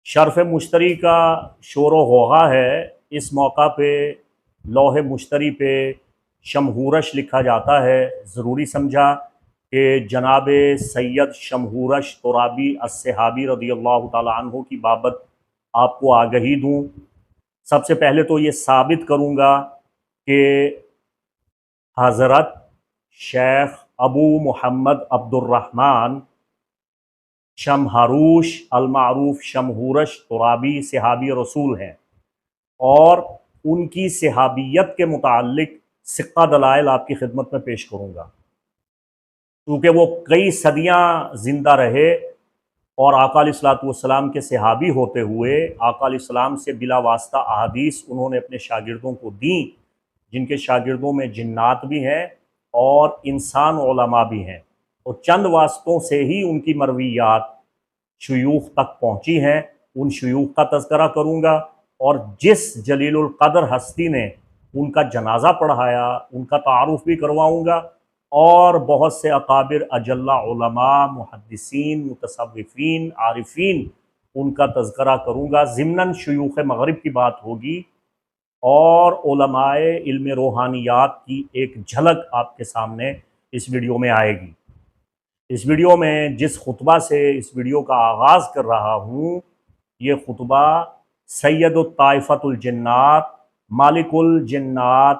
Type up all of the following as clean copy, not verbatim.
شرف مشتری کا شور و غوغا ہے۔ اس موقع پہ لوح مشتری پہ شمہورش لکھا جاتا ہے۔ ضروری سمجھا کہ جناب سید شمہورش ترابی الصحابی رضی اللہ تعالی عنہ کی بابت آپ کو آگہی دوں۔ سب سے پہلے تو یہ ثابت کروں گا کہ حضرت شیخ ابو محمد عبد الرحمن شمہروش المعروف شمہورش ترابی صحابی رسول ہیں، اور ان کی صحابیت کے متعلق سکہ دلائل آپ کی خدمت میں پیش کروں گا، کیونکہ وہ کئی صدیاں زندہ رہے اور آقا علیہ الصلوۃ والسلام کے صحابی ہوتے ہوئے آقا علیہ السلام سے بلا واسطہ احادیث انہوں نے اپنے شاگردوں کو دیں، جن کے شاگردوں میں جنات بھی ہیں اور انسان علماء بھی ہیں، اور چند واسطوں سے ہی ان کی مرویات شیوخ تک پہنچی ہیں۔ ان شیوخ کا تذکرہ کروں گا، اور جس جلیل القدر ہستی نے ان کا جنازہ پڑھایا ان کا تعارف بھی کرواؤں گا، اور بہت سے اکابر اجلہ علماء، محدثین، متصوفین، عارفین، ان کا تذکرہ کروں گا۔ ضمناً شیوخ مغرب کی بات ہوگی، اور علماء علم روحانیات کی ایک جھلک آپ کے سامنے اس ویڈیو میں آئے گی۔ اس ویڈیو میں جس خطبہ سے اس ویڈیو کا آغاز کر رہا ہوں، یہ خطبہ سید الطائفۃ الجنات مالک الجنات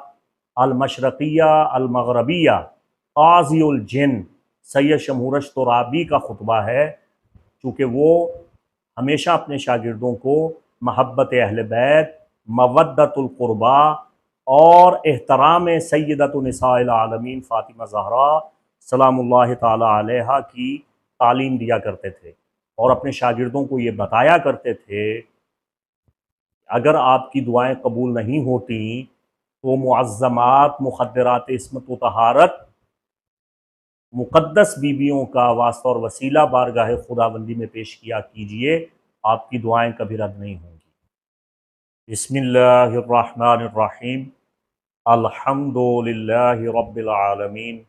المشرقیہ المغربیہ قاضی الجن سید شمہورش ترابی کا خطبہ ہے، چونکہ وہ ہمیشہ اپنے شاگردوں کو محبت اہل بیت، مودت القربا اور احترام سیدۃ نساء العالمین فاطمہ زہرا سلام اللہ تعالی علیہا کی تعلیم دیا کرتے تھے، اور اپنے شاگردوں کو یہ بتایا کرتے تھے اگر آپ کی دعائیں قبول نہیں ہوتی تو معظمات مخدرات عصمت و طہارت مقدس بیویوں کا واسطہ اور وسیلہ بارگاہ خداوندی میں پیش کیا کیجئے، آپ کی دعائیں کبھی رد نہیں ہوں گی۔ بسم اللہ الرحمن الرحیم، الحمد للہ رب العالمین،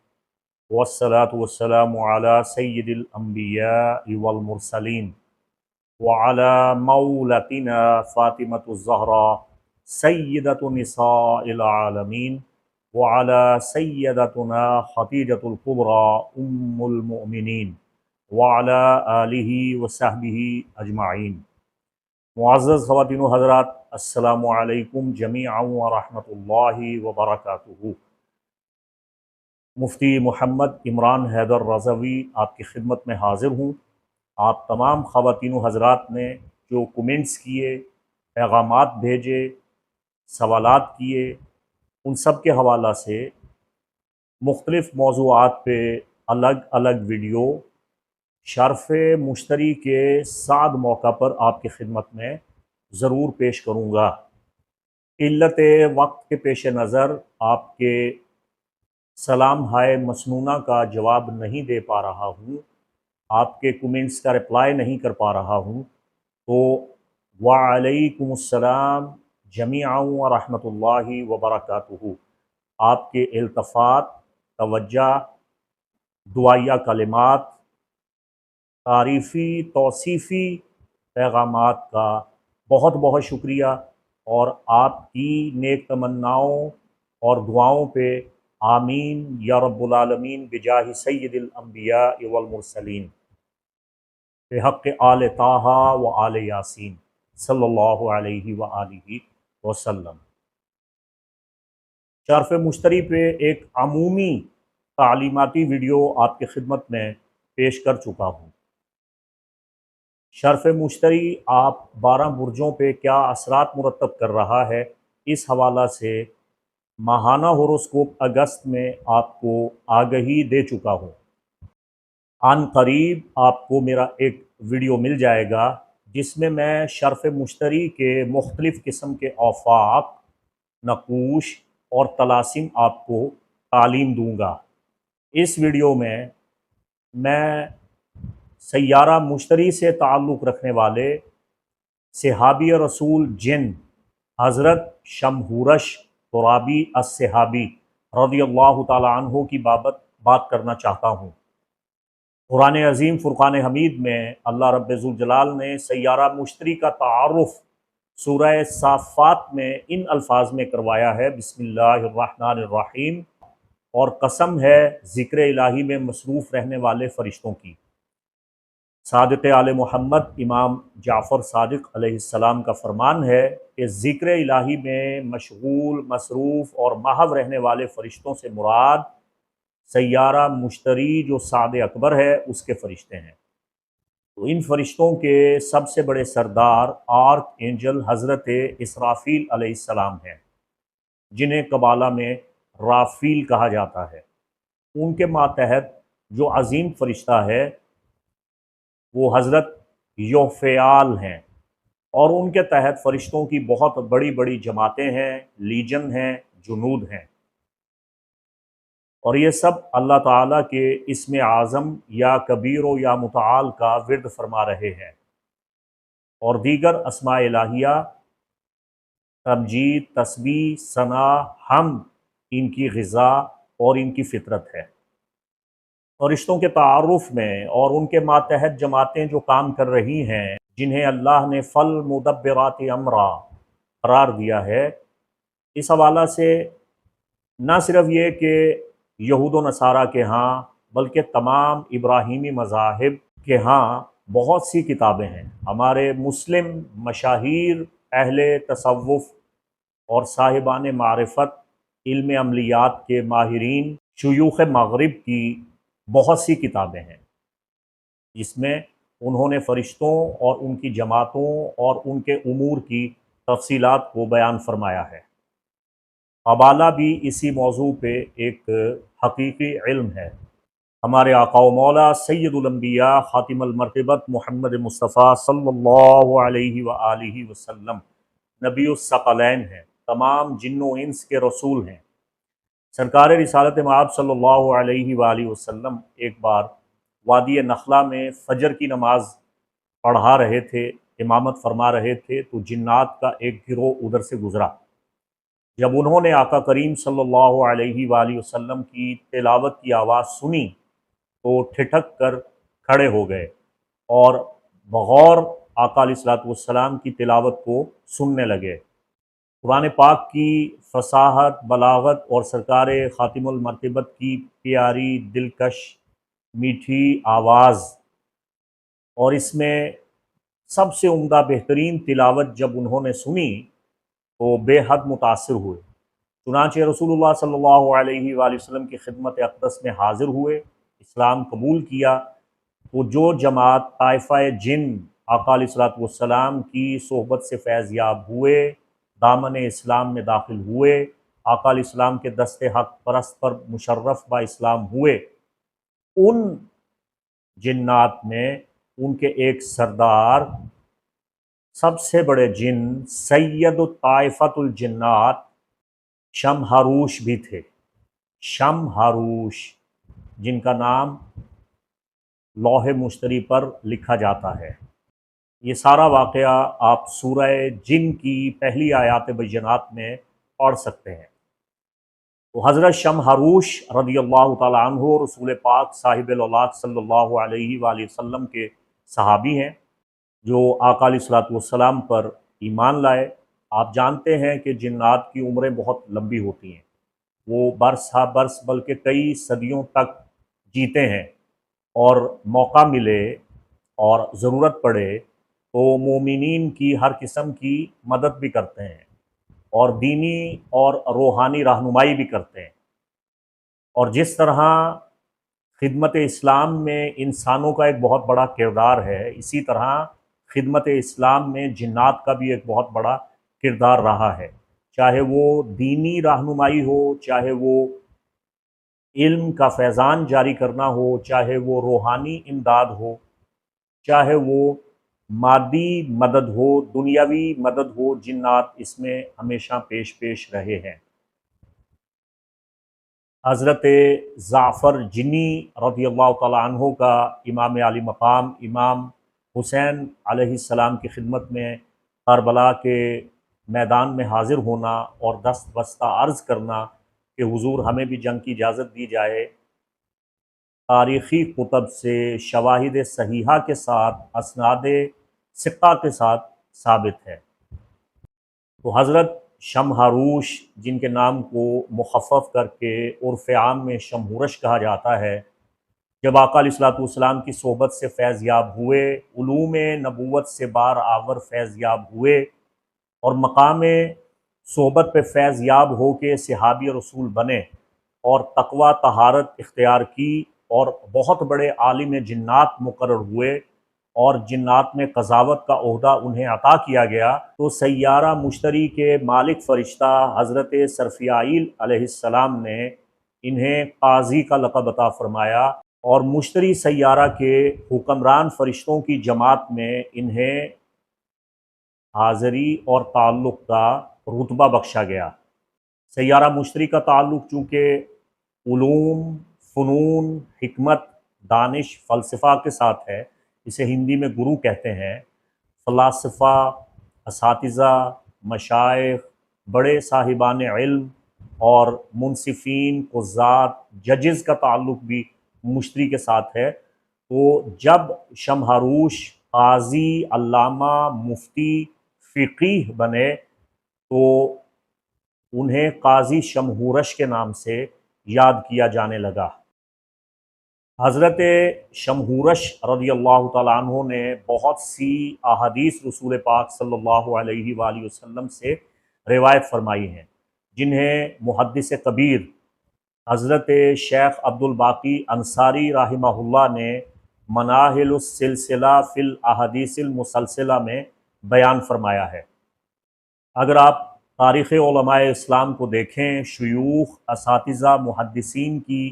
والصلاة والسلام علی سید الانبیاء والمرسلین، وعلى مولتنا فاطمة الزهراء سيدة نساء العالمين، وعلى سيدتنا خديجة الكبرى أم المؤمنين، وعلى آله وصحبه أجمعين۔ معزز خواتین و حضرات، السلام علیکم جمیعا ورحمۃ اللہ وبرکاتہ۔ مفتی محمد عمران حیدر رضوی آپ کی خدمت میں حاضر ہوں۔ آپ تمام خواتین و حضرات نے جو کومنٹس کیے، پیغامات بھیجے، سوالات کیے، ان سب کے حوالہ سے مختلف موضوعات پہ الگ الگ ویڈیو شرف مشتری کے سعد موقع پر آپ کی خدمت میں ضرور پیش کروں گا۔ قلت وقت کے پیش نظر آپ کے سلام ہائے مسنونہ کا جواب نہیں دے پا رہا ہوں، آپ کے کومنٹس کا رپلائی نہیں کر پا رہا ہوں، تو وعلیکم السلام جمیعا ورحمۃ اللہ وبرکاتہ۔ آپ کے التفات، توجہ، دعائیہ کلمات، تعریفی توصیفی پیغامات کا بہت بہت شکریہ، اور آپ کی نیک تمناؤں اور دعاؤں پہ آمین یا رب العالمین بجاہ سید الانبیاء والمرسلین، بحق آل طٰہٰ و آل یاسین صلی اللہ علیہ وآلہ وسلم۔ شرف مشتری پہ ایک عمومی تعلیماتی ویڈیو آپ کی خدمت میں پیش کر چکا ہوں۔ شرف مشتری آپ 12 برجوں پہ کیا اثرات مرتب کر رہا ہے، اس حوالہ سے ماہانہ ہوروسکوپ اگست میں آپ کو آگہی دے چکا ہوں۔ عن قریب آپ کو میرا ایک ویڈیو مل جائے گا جس میں شرف مشتری کے مختلف قسم کے آفاق، نقوش اور طلاسم آپ کو تعلیم دوں گا۔ اس ویڈیو میں سیارہ مشتری سے تعلق رکھنے والے صحابی رسول جن حضرت شمہورش ترابی الصحابی رضی اللہ تعالی عنہ کی بابت بات کرنا چاہتا ہوں۔ قرآن عظیم فرقان حمید میں اللہ رب ذوالجلال نے سیارہ مشتری کا تعارف سورہ صافات میں ان الفاظ میں کروایا ہے، بسم اللہ الرحمن الرحیم، اور قسم ہے ذکر الہی میں مصروف رہنے والے فرشتوں کی۔ صادق آل محمد امام جعفر صادق علیہ السلام کا فرمان ہے کہ ذکر الہی میں مشغول، مصروف اور محو رہنے والے فرشتوں سے مراد سیارہ مشتری جو سعد اکبر ہے اس کے فرشتے ہیں۔ تو ان فرشتوں کے سب سے بڑے سردار آرک اینجل حضرت اسرافیل علیہ السلام ہیں، جنہیں قبالہ میں رافیل کہا جاتا ہے۔ ان کے ماتحت جو عظیم فرشتہ ہے وہ حضرت یوفیال ہیں، اور ان کے تحت فرشتوں کی بہت بڑی بڑی جماعتیں ہیں، لیجن ہیں، جنود ہیں، اور یہ سب اللہ تعالیٰ کے اسم اعظم یا کبیر و یا متعال کا ورد فرما رہے ہیں، اور دیگر اسماء الہیہ، تمجید، تسبیح، ثنا، حمد ان کی غذا اور ان کی فطرت ہے۔ فرشتوں کے تعارف میں اور ان کے ماتحت جماعتیں جو کام کر رہی ہیں، جنہیں اللہ نے فالمدبرات امرا قرار دیا ہے، اس حوالہ سے نہ صرف یہ کہ یہود و نصارہ کے ہاں بلکہ تمام ابراہیمی مذاہب کے ہاں بہت سی کتابیں ہیں۔ ہمارے مسلم مشاہیر، اہل تصوف اور صاحبان معرفت، علم عملیات کے ماہرین، شیوخ مغرب کی بہت سی کتابیں ہیں جس میں انہوں نے فرشتوں اور ان کی جماعتوں اور ان کے امور کی تفصیلات کو بیان فرمایا ہے۔ حوالہ بھی اسی موضوع پہ ایک حقیقی علم ہے۔ ہمارے آقا و مولا سید الانبیاء خاتم المرتبت محمد مصطفیٰ صلی اللہ علیہ وآلہ وسلم نبی الثقلین ہیں، تمام جن و انس کے رسول ہیں۔ سرکار رسالت مآب صلی اللہ علیہ وآلہ وسلم ایک بار وادی نخلا میں فجر کی نماز پڑھا رہے تھے، امامت فرما رہے تھے، تو جنات کا ایک گروہ ادھر سے گزرا۔ جب انہوں نے آقا کریم صلی اللہ علیہ وآلہ وسلم کی تلاوت کی آواز سنی تو ٹھٹک کر کھڑے ہو گئے اور بغور آقا علیہ الصلوۃ والسلام کی تلاوت کو سننے لگے۔ قرآن پاک کی فصاحت، بلاغت اور سرکار خاتم المرتبت کی پیاری، دلکش، میٹھی آواز، اور اس میں سب سے عمدہ بہترین تلاوت جب انہوں نے سنی تو بے حد متاثر ہوئے۔ چنانچہ رسول اللہ صلی اللہ علیہ وآلہ وسلم کی خدمت اقدس میں حاضر ہوئے، اسلام قبول کیا۔ تو جو جماعت طائفہ جن آقا علیہ الصلوۃ والسلام کی صحبت سے فیض یاب ہوئے، دامن اسلام میں داخل ہوئے، آقا علیہ السلام کے دست حق پرست پر مشرف با اسلام ہوئے، ان جنات میں ان کے ایک سردار، سب سے بڑے جن، سید الطائفۃ الجنات، شمہاروش بھی تھے۔ شمہاروش، جن کا نام لوح مشتری پر لکھا جاتا ہے۔ یہ سارا واقعہ آپ سورہ جن کی پہلی آیات بینات میں پڑھ سکتے ہیں۔ تو حضرت شمہاروش رضی اللہ تعالیٰ عنہ رسول پاک صاحب الاولاق صلی اللہ علیہ وآلہ وسلم کے صحابی ہیں، جو آقا علیہ الصلوۃ والسلام پر ایمان لائے۔ آپ جانتے ہیں کہ جنات کی عمریں بہت لمبی ہوتی ہیں، وہ برس ہا برس بلکہ کئی صدیوں تک جیتے ہیں، اور موقع ملے اور ضرورت پڑے تو مومنین کی ہر قسم کی مدد بھی کرتے ہیں، اور دینی اور روحانی رہنمائی بھی کرتے ہیں۔ اور جس طرح خدمت اسلام میں انسانوں کا ایک بہت بڑا کردار ہے، اسی طرح خدمت اسلام میں جنات کا بھی ایک بہت بڑا کردار رہا ہے، چاہے وہ دینی رہنمائی ہو، چاہے وہ علم کا فیضان جاری کرنا ہو، چاہے وہ روحانی امداد ہو، چاہے وہ مادی مدد ہو، دنیاوی مدد ہو، جنات اس میں ہمیشہ پیش رہے ہیں۔ حضرت جعفر جنی رضی اللہ تعالیٰ عنہ کا امام علی مقام امام حسین علیہ السلام کی خدمت میں کربلا کے میدان میں حاضر ہونا اور دست بستہ عرض کرنا کہ حضور ہمیں بھی جنگ کی اجازت دی جائے، تاریخی کتب سے شواہد صحیحہ کے ساتھ اسناد ثقہ کے ساتھ ثابت ہے۔ تو حضرت شمہاروش، جن کے نام کو مخفف کر کے عرف عام میں شمہورش کہا جاتا ہے، جب آقا علیہ الصلوۃ والسلام کی صحبت سے فیض یاب ہوئے، علوم نبوت سے بار آور فیض یاب ہوئے اور مقام صحبت پہ فیض یاب ہو کے صحابی رسول بنے اور تقوی طہارت اختیار کی اور بہت بڑے عالم جنات مقرر ہوئے اور جنات میں قضاوت کا عہدہ انہیں عطا کیا گیا، تو سیارہ مشتری کے مالک فرشتہ حضرت سرفیائیل علیہ السلام نے انہیں قاضی کا لقب عطا فرمایا اور مشتری سیارہ کے حکمران فرشتوں کی جماعت میں انہیں حاضری اور تعلق کا رتبہ بخشا گیا۔ سیارہ مشتری کا تعلق چونکہ علوم، فنون، حکمت، دانش، فلسفہ کے ساتھ ہے، اسے ہندی میں گرو کہتے ہیں۔ فلاسفہ، اساتذہ، مشائخ، بڑے صاحبان علم اور منصفین، قضات، ججز کا تعلق بھی مشتری کے ساتھ ہے۔ تو جب شمہاروش قاضی، علامہ، مفتی، فقیہ بنے تو انہیں قاضی شمہورش کے نام سے یاد کیا جانے لگا۔ حضرت شمہورش رضی اللہ تعالیٰ عنہ نے بہت سی احادیث رسول پاک صلی اللہ علیہ وآلہ وسلم سے روایت فرمائی ہیں، جنہیں محدث کبیر حضرت شیخ عبد الباقی انصاری رحمہ اللہ نے مناہل السلسلہ فی الاحادیث المسلسلہ میں بیان فرمایا ہے۔ اگر آپ تاریخ علماء اسلام کو دیکھیں، شیوخ، اساتذہ، محدثین کی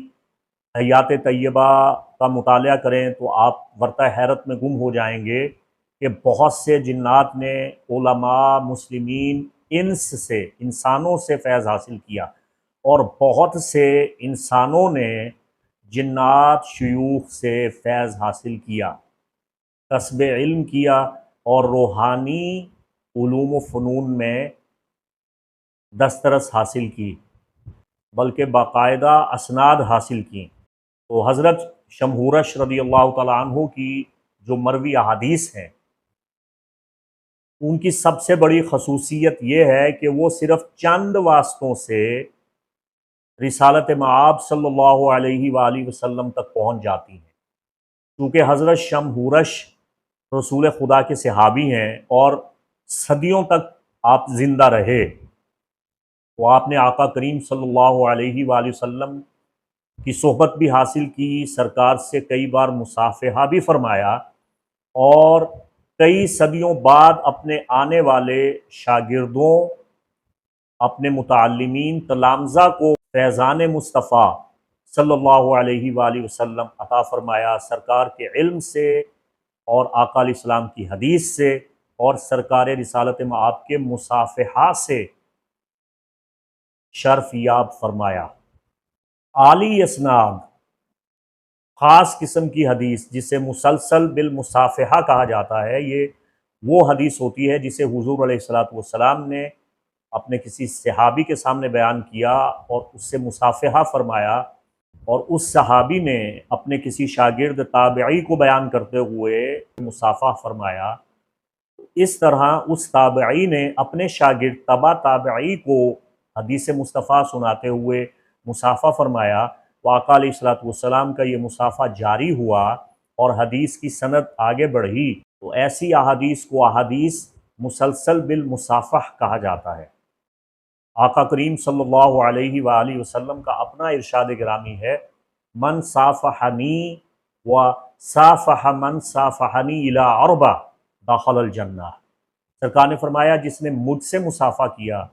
حیات طیبہ کا مطالعہ کریں تو آپ ورطہ حیرت میں گم ہو جائیں گے کہ بہت سے جنات نے علماء، مسلمین، انسانوں سے فیض حاصل کیا اور بہت سے انسانوں نے جنات، شیوخ سے فیض حاصل کیا، کسب علم کیا اور روحانی علوم و فنون میں دسترس حاصل کی، بلکہ باقاعدہ اسناد حاصل کی۔ تو حضرت شمہورش رضی اللہ تعالیٰ عنہ کی جو مروی احادیث ہیں، ان کی سب سے بڑی خصوصیت یہ ہے کہ وہ صرف چند واسطوں سے رسالت مآب صلی اللہ علیہ وآلہ وسلم تک پہنچ جاتی ہیں۔ کیونکہ حضرت شمہورش رسول خدا کے صحابی ہیں اور صدیوں تک آپ زندہ رہے، تو آپ نے آقا کریم صلی اللہ علیہ وآلہ وسلم کی صحبت بھی حاصل کی، سرکار سے کئی بار مصافحہ بھی فرمایا اور کئی صدیوں بعد اپنے آنے والے شاگردوں، اپنے متعلمین، تلامذہ کو فیضان مصطفیٰ صلی اللہ علیہ وآلہ وسلم عطا فرمایا، سرکار کے علم سے اور آقا علیہ السلام کی حدیث سے اور سرکار رسالت مآب کے مصافحہ سے شرف یاب فرمایا۔ عالی اسناد، خاص قسم کی حدیث جسے مسلسل بالمصافحہ کہا جاتا ہے، یہ وہ حدیث ہوتی ہے جسے حضور علیہ الصلوۃ والسلام نے اپنے کسی صحابی کے سامنے بیان کیا اور اس سے مصافحہ فرمایا، اور اس صحابی نے اپنے کسی شاگرد تابعی کو بیان کرتے ہوئے مصافحہ فرمایا۔ اس طرح اس تابعی نے اپنے شاگرد تبع تابعی کو حدیث مصطفیٰ سناتے ہوئے مصافحہ فرمایا، آقا علیہ الصلوۃ والسلام کا یہ مصافحہ جاری ہوا اور حدیث کی سند آگے بڑھی، تو ایسی احادیث کو احادیث مسلسل بالمصافحہ کہا جاتا ہے۔ آقا کریم صلی اللہ علیہ وآلہ وسلم کا اپنا ارشاد گرامی ہے، من صافحنی و صافح من صافحنی الی اربع دخل الجنہ۔ سرکار نے فرمایا جس نے مجھ سے مصافحہ کیا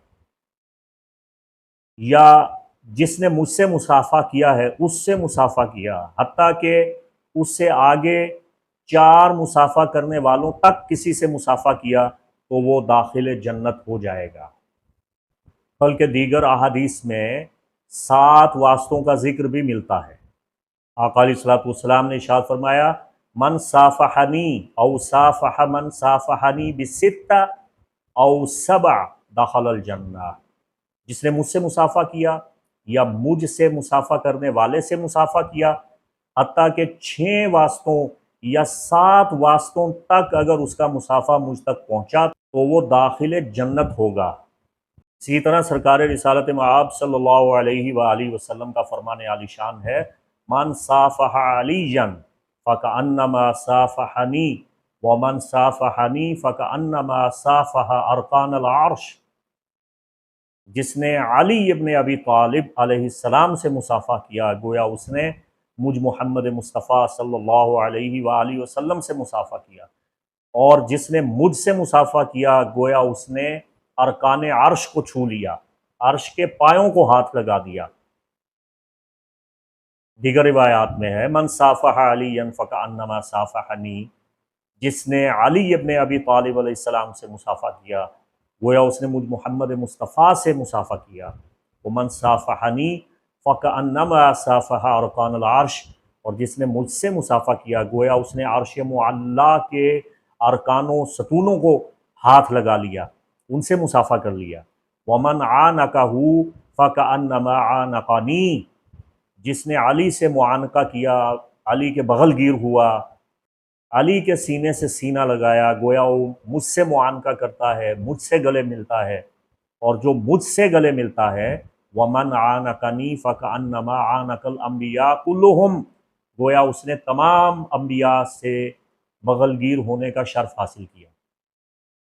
یا جس نے مجھ سے مصافحہ کیا ہے اس سے مصافحہ کیا، حتیٰ کہ اس سے آگے 4 مصافحہ کرنے والوں تک کسی سے مصافحہ کیا تو وہ داخل جنت ہو جائے گا۔ بلکہ دیگر احادیث میں 7 واسطوں کا ذکر بھی ملتا ہے۔ آقا علیہ الصلوۃ والسلام نے ارشاد فرمایا، من صافحنی او صافح من صافحنی بستہ او 7 دخل الجنہ۔ جس نے مجھ سے مصافحہ کیا یا مجھ سے مصافحہ کرنے والے سے مصافحہ کیا حتیٰ کہ 6 واسطوں یا 7 واسطوں تک اگر اس کا مسافہ مجھ تک پہنچا تو وہ داخل جنت ہوگا۔ اسی طرح سرکار رسالت مآب صلی اللہ علیہ وآلہ وسلم کا فرمان عالی شان ہے، من صافح علیا فکأنما صافحنی ومن صافحنی فکأنما صافح ارکان العرش۔ جس نے علی ابن ابی طالب علیہ السلام سے مصافحہ کیا گویا اس نے مجھ محمد مصطفیٰ صلی اللہ علیہ وآلہ وسلم سے مصافحہ کیا، اور جس نے مجھ سے مصافحہ کیا گویا اس نے ارکان عرش کو چھو لیا، عرش کے پایوں کو ہاتھ لگا دیا۔ دیگر روایات میں ہے من صافح علیا فکأنما صافحنی، جس نے علی ابن ابی طالب علیہ السلام سے مصافحہ کیا گویا اس نے مجھ محمد مصطفیٰ سے مصافحہ کیا۔ ومن صافحنی فکأنما صافح ارکان العرش، اور جس نے مجھ سے مصافحہ کیا گویا اس نے عرش معلیٰ کے ارکان و ستونوں کو ہاتھ لگا لیا، ان سے مصافحہ کر لیا۔ ومن عانقہ فکأنما عانقنی، جس نے علی سے معانقہ کیا، علی کے بغل گیر ہوا، علی کے سینے سے سینہ لگایا گویا وہ مجھ سے معانقہ کرتا ہے، مجھ سے گلے ملتا ہے، اور جو مجھ سے گلے ملتا ہے وَمَنْ عَانَقَنِي فَكَأَنَّمَا عَانَقَ الْأَنْبِيَاءَ كُلُّهُمْ، گویا اس نے تمام انبیاء سے بغل گیر ہونے کا شرف حاصل کیا۔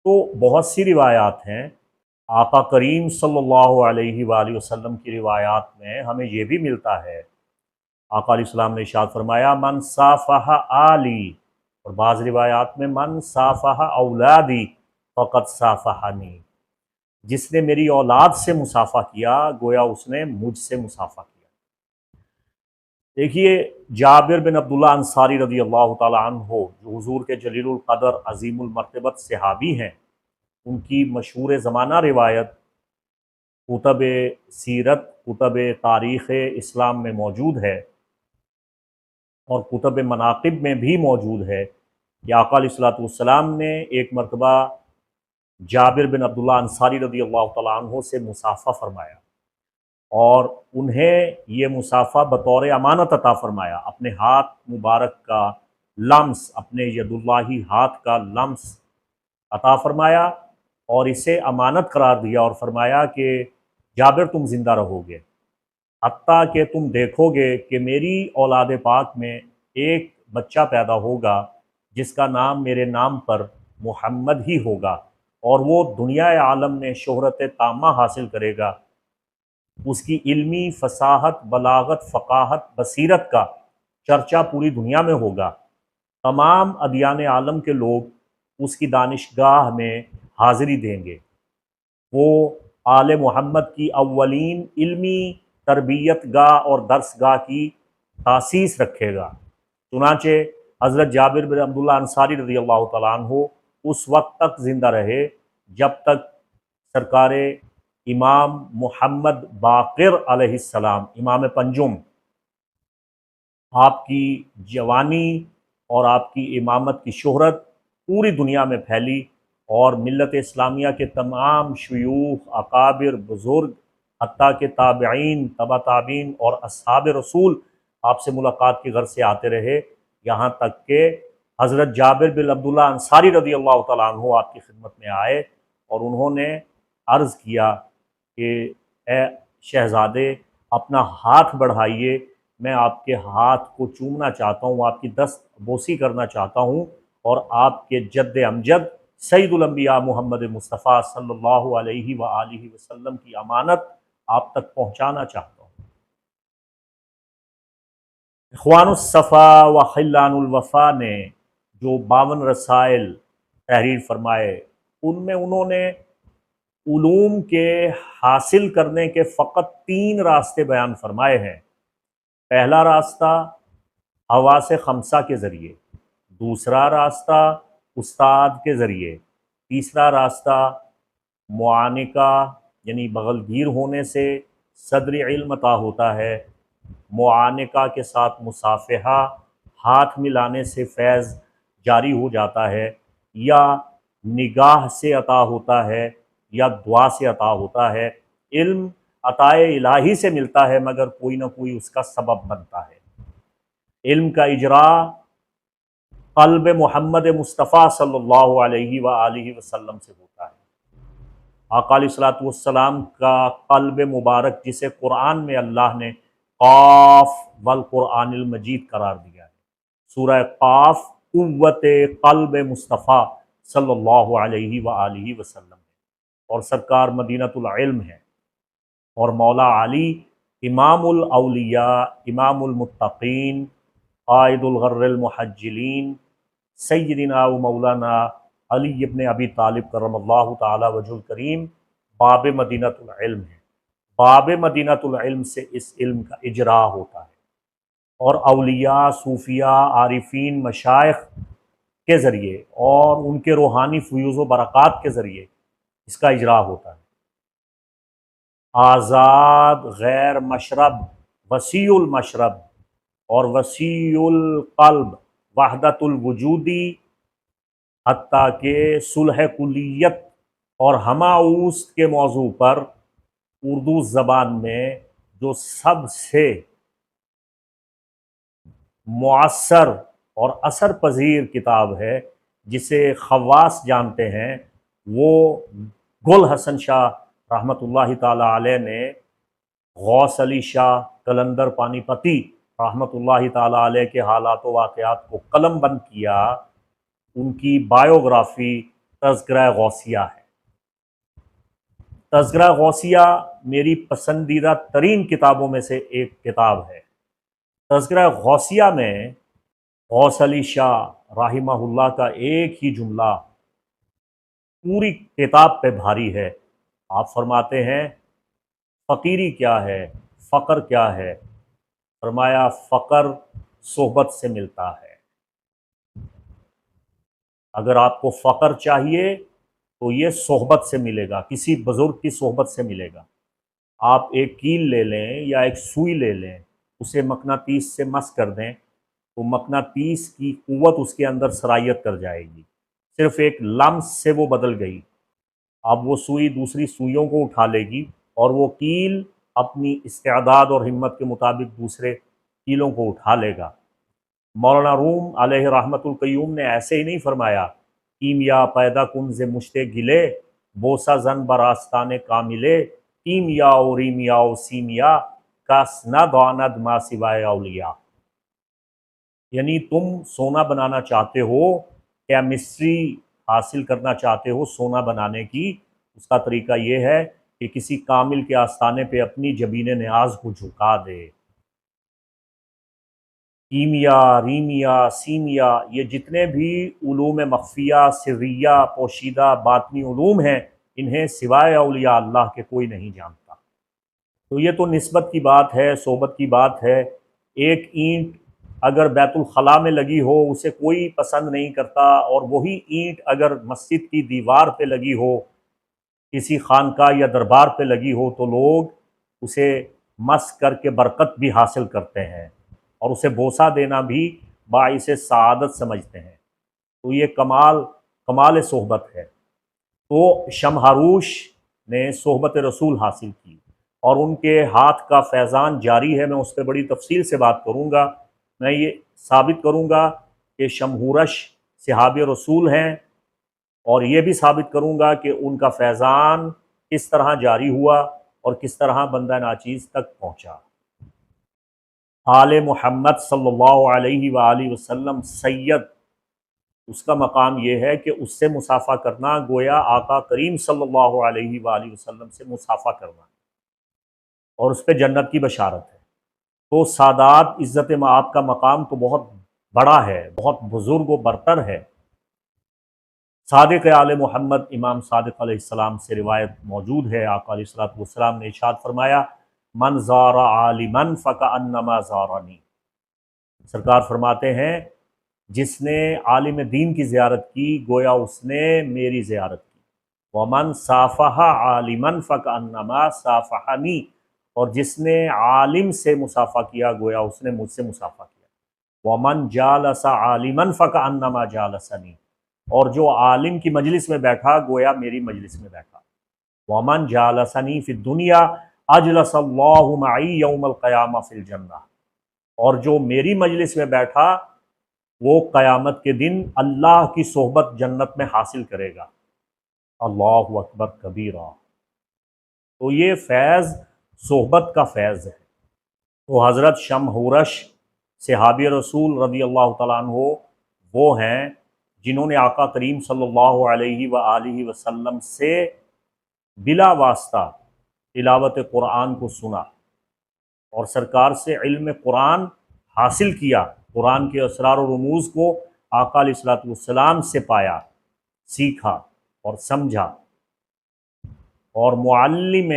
تو بہت سی روایات ہیں، آقا کریم صلی اللہ علیہ وآلہ وسلم کی روایات میں ہمیں یہ بھی ملتا ہے، آقا علیہ السلام نے ارشاد فرمایا من صافح آلی، اور بعض روایات میں من صافح اولادی فقد صافحنی، جس نے میری اولاد سے مصافحہ کیا گویا اس نے مجھ سے مصافحہ کیا۔ دیکھیے جابر بن عبداللہ انصاری رضی اللہ تعالیٰ عنہ جو حضور کے جلیل القدر عظیم المرتبت صحابی ہیں، ان کی مشہور زمانہ روایت کتب سیرت، کتب تاریخ اسلام میں موجود ہے، اور کتب مناقب میں بھی موجود ہے کہ آقا علیہ السلام نے ایک مرتبہ جابر بن عبداللہ انصاری رضی اللہ تعالیٰ عنہ سے مصافحہ فرمایا، اور انہیں یہ مصافحہ بطور امانت عطا فرمایا، اپنے ہاتھ مبارک کا لمس، اپنے ید اللہی ہاتھ کا لمس عطا فرمایا، اور اسے امانت قرار دیا، اور فرمایا کہ جابر تم زندہ رہو گے، حتیٰ کہ تم دیکھو گے کہ میری اولاد پاک میں ایک بچہ پیدا ہوگا جس کا نام میرے نام پر محمد ہی ہوگا، اور وہ دنیا عالم میں شہرت تامہ حاصل کرے گا، اس کی علمی فصاحت، بلاغت، فقاہت، بصیرت کا چرچا پوری دنیا میں ہوگا، تمام ادیان عالم کے لوگ اس کی دانشگاہ میں حاضری دیں گے، وہ آل محمد کی اولین علمی تربیت گاہ اور درس گاہ کی تاسیس رکھے گا۔ چنانچہ حضرت جابر بن عبداللہ انصاری رضی اللہ تعالیٰ عنہ اس وقت تک زندہ رہے جب تک سرکار امام محمد باقر علیہ السلام، امام پنجم، آپ کی جوانی اور آپ کی امامت کی شہرت پوری دنیا میں پھیلی، اور ملت اسلامیہ کے تمام شیوخ، اکابر، بزرگ، حتیٰ کہ تابعین، تبع تابعین اور اصحاب رسول آپ سے ملاقات کی غرض سے آتے رہے، یہاں تک کہ حضرت جابر بن عبداللہ انصاری رضی اللہ تعالیٰ عنہ آپ کی خدمت میں آئے، اور انہوں نے عرض کیا کہ اے شہزادے اپنا ہاتھ بڑھائیے، میں آپ کے ہاتھ کو چومنا چاہتا ہوں، آپ کی دست بوسی کرنا چاہتا ہوں، اور آپ کے جد امجد سید الانبیاء محمد مصطفیٰ صلی اللہ علیہ وآلہ وسلم کی امانت آپ تک پہنچانا چاہتا ہوں۔ اخوان الصفا و خلان الوفا نے جو 52 رسائل تحریر فرمائے، ان میں انہوں نے علوم کے حاصل کرنے کے فقط 3 راستے بیان فرمائے ہیں۔ پہلا راستہ حواس خمسہ کے ذریعے، دوسرا راستہ استاد کے ذریعے، تیسرا راستہ معانقہ یعنی بغل گیر ہونے سے صدر علم عطا ہوتا ہے، معانقہ کے ساتھ مصافحہ، ہاتھ ملانے سے فیض جاری ہو جاتا ہے، یا نگاہ سے عطا ہوتا ہے، یا دعا سے عطا ہوتا ہے۔ علم عطائے الہی سے ملتا ہے مگر کوئی نہ کوئی اس کا سبب بنتا ہے۔ علم کا اجرا قلب محمد مصطفیٰ صلی اللہ علیہ وآلہ وسلم سے ہوتا ہے۔ آقا علیہ الصلوۃ والسلام کا قلب مبارک جسے قرآن میں اللہ نے قاف والقرآن المجید قرار دیا ہے، سورہ قاف قوت قلب مصطفیٰ صلی اللہ علیہ وآلہ وسلم ہے، اور سرکار مدینۃ العلم ہے، اور مولا علی امام الاولیاء، امام المتقین، قائد الغر المحجلین، سیدنا و مولانا علی ابن ابی طالب کرم اللہ تعالی وجہ الکریم باب مدینۃ العلم ہے۔ باب مدینۃ العلم سے اس علم کا اجرا ہوتا ہے، اور اولیاء، صوفیاء، عارفین، مشائخ کے ذریعے اور ان کے روحانی فیوز و برکات کے ذریعے اس کا اجرا ہوتا ہے۔ آزاد، غیر مشرب، وسیع المشرب اور وسیع القلب، وحدت الوجودی، حتیٰ کہ صلح کلیت اور ہماؤست کے موضوع پر اردو زبان میں جو سب سے مؤثر اور اثر پذیر کتاب ہے، جسے خواص جانتے ہیں، وہ گل حسن شاہ رحمۃ اللہ تعالی علیہ نے غوث علی شاہ قلندر پانی پتی رحمۃ اللہ تعالی علیہ کے حالات و واقعات کو قلم بند کیا، ان کی بایوگرافی تذکرہ غوثیہ ہے۔ تذکرہ غوثیہ میری پسندیدہ ترین کتابوں میں سے ایک کتاب ہے۔ تذکرہ غوثیہ میں غوث علی شاہ رحمہ اللہ کا ایک ہی جملہ پوری کتاب پہ بھاری ہے۔ آپ فرماتے ہیں فقیری کیا ہے، فقر کیا ہے؟ فرمایا فقر صحبت سے ملتا ہے۔ اگر آپ کو فقر چاہیے تو یہ صحبت سے ملے گا، کسی بزرگ کی صحبت سے ملے گا۔ آپ ایک کیل لے لیں یا ایک سوئی لے لیں، اسے مقناطیس سے مس کر دیں تو مقناطیس کی قوت اس کے اندر سرایت کر جائے گی، صرف ایک لمس سے وہ بدل گئی۔ اب وہ سوئی دوسری سوئیوں کو اٹھا لے گی، اور وہ کیل اپنی استعداد اور ہمت کے مطابق دوسرے کیلوں کو اٹھا لے گا۔ مولانا روم علیہ رحمت القیوم نے ایسے ہی نہیں فرمایا کیمیا پیدا کن ز مشتے گلے، بوسا زن براستان کاملے، کیمیا و ریمیا و سیمیا کس نہ داند ما سوائے اولیاء۔ یعنی تم سونا بنانا چاہتے ہو، کیمسٹری حاصل کرنا چاہتے ہو سونا بنانے کی، اس کا طریقہ یہ ہے کہ کسی کامل کے آستانے پہ اپنی جبین نیاز کو جھکا دے۔ کیمیا، ریمیا، سیمیا، یہ جتنے بھی علوم مخفیہ، سریہ، پوشیدہ، باطنی علوم ہیں، انہیں سوائے اولیاء اللہ کے کوئی نہیں جانتا۔ تو یہ تو نسبت کی بات ہے، صحبت کی بات ہے۔ ایک اینٹ اگر بیت الخلاء میں لگی ہو اسے کوئی پسند نہیں کرتا، اور وہی اینٹ اگر مسجد کی دیوار پہ لگی ہو، کسی خانقاہ یا دربار پہ لگی ہو، تو لوگ اسے مس کر کے برکت بھی حاصل کرتے ہیں، اور اسے بوسہ دینا بھی باعث سعادت سمجھتے ہیں۔ تو یہ کمال صحبت ہے۔ تو شمہاروش نے صحبت رسول حاصل کی، اور ان کے ہاتھ کا فیضان جاری ہے۔ میں اس پہ بڑی تفصیل سے بات کروں گا۔ میں یہ ثابت کروں گا کہ شمہورش صحابی رسول ہیں، اور یہ بھی ثابت کروں گا کہ ان کا فیضان کس طرح جاری ہوا اور کس طرح بندہ ناچیز تک پہنچا۔ آل محمد صلی اللہ علیہ وآلہ وسلم سید، اس کا مقام یہ ہے کہ اس سے مصافحہ کرنا گویا آقا کریم صلی اللہ علیہ وآلہ وسلم سے مصافحہ کرنا، اور اس پہ جنت کی بشارت ہے۔ تو سادات عزت مآب کا مقام تو بہت بڑا ہے، بہت بزرگ و برتر ہے۔ صادق آل محمد امام صادق علیہ السلام سے روایت موجود ہے، آقا علیہ الصلوۃ والسلام نے ارشاد فرمایا من زار عالما فکأنما زارنی۔ سرکار فرماتے ہیں جس نے عالم دین کی زیارت کی گویا اس نے میری زیارت کی۔ ومن صافح عالما فکأنما صافحنی، اور جس نے عالم سے مصافحہ کیا گویا اس نے مجھ سے مصافحہ کیا۔ ومن جالس عالما فکأنما جالسنی، اور جو عالم کی مجلس میں بیٹھا گویا میری مجلس میں بیٹھا۔ ومن جالسنی فی الدنیا اجلس اللہ معی یوم القیامہ فی الجنہ، اور جو میری مجلس میں بیٹھا وہ قیامت کے دن اللہ کی صحبت جنت میں حاصل کرے گا۔ اللہ اکبر کبیرہ۔ تو یہ فیض صحبت کا فیض ہے۔ تو حضرت شمہورش صحابی رسول رضی اللہ تعالیٰ عنہ وہ ہیں جنہوں نے آقا کریم صلی اللہ علیہ وآلہ وسلم سے بلا واسطہ تلاوت قرآن کو سنا اور سرکار سے علم قرآن حاصل کیا، قرآن کے اسرار و رموز کو آقا علیہ الصلوۃ والسلام سے پایا، سیکھا اور سمجھا، اور معلم